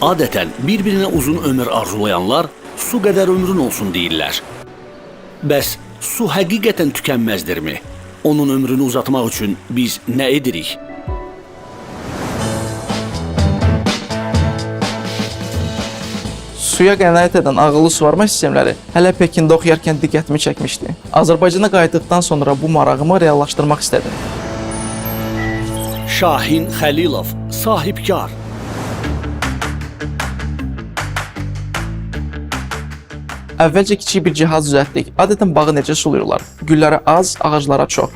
Adətən bir-birinə uzun ömür arzulayanlar su qədər ömrün olsun deyirlər. Bəs su həqiqətən tükənməzdirmi? Onun ömrünü uzatmaq üçün biz nə edirik? Suya qənaət edən ağıllı suvarma sistemləri hələ Pekində oxuyarkən diqqətimi çəkmişdi. Azərbaycana qayıtdıqdan sonra bu marağımı reallaşdırmaq istədim. Şahin Xəlilov, sahibkar. Əvvəlcə kiçik bir cihaz düzəltdik. Adətən bağı necə suluyurlar? Güllərə az, ağaclara çox.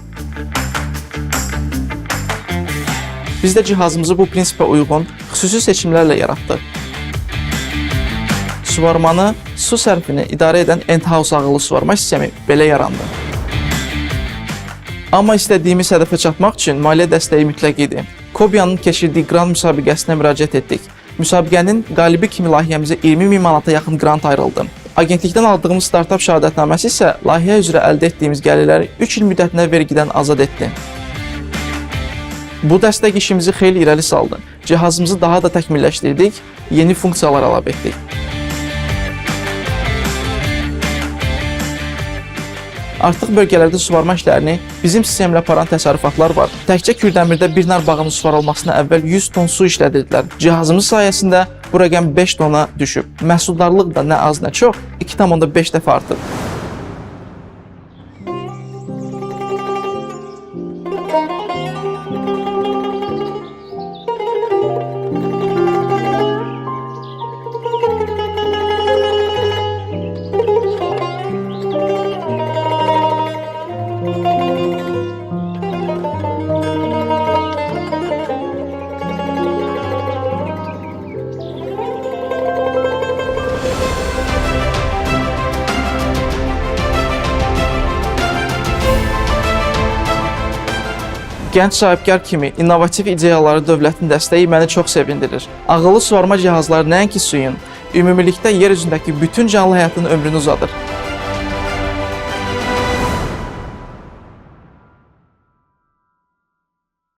Biz də cihazımızı bu prinsipə uyğun xüsusi seçimlərlə yaratdıq. Suvarmanı, su sərfini idarə edən Endhouse ağıllı suvarma sistemi belə yarandı. Amma istədiyimiz hədəfə çatmaq üçün maliyyə dəstəyi mütləq idi. Kobiyanın keçirdiyi qrant müsabiqəsinə müraciət etdik. Müsabiqənin qalibi kimi layihəmizə 20.000 manata yaxın qrant ayrıldı. Agentlikdən aldığımız startap şəhadətnaməsi isə layihə üzrə əldə etdiyimiz gəlirləri 3 il müddətinə vergidən azad etdi. Bu dəstək işimizi xeyli irəli saldı. Cihazımızı daha da təkmilləşdirdik, yeni funksiyalar əlavə etdik. Artıq bölgələrdə suvarma işlərini bizim sistemlə aparan təsərrüfatlar var. Təkcə Kürdəmirdə bir nar bağının suvarılmasına əvvəl 100 ton su işlədirdilər. Cihazımız sayəsində bu rəqəm 5 tona düşüb. Məhsuldarlıq da nə az nə çox 2,5 dəfə artıb. Gənc sahibkar kimi innovativ ideyaları dövlətin dəstəyi məni çox sevindirir. Ağıllı suvarma cihazları nəinki suyun, ümumilikdə yer üzündəki bütün canlı həyatın ömrünü uzadır.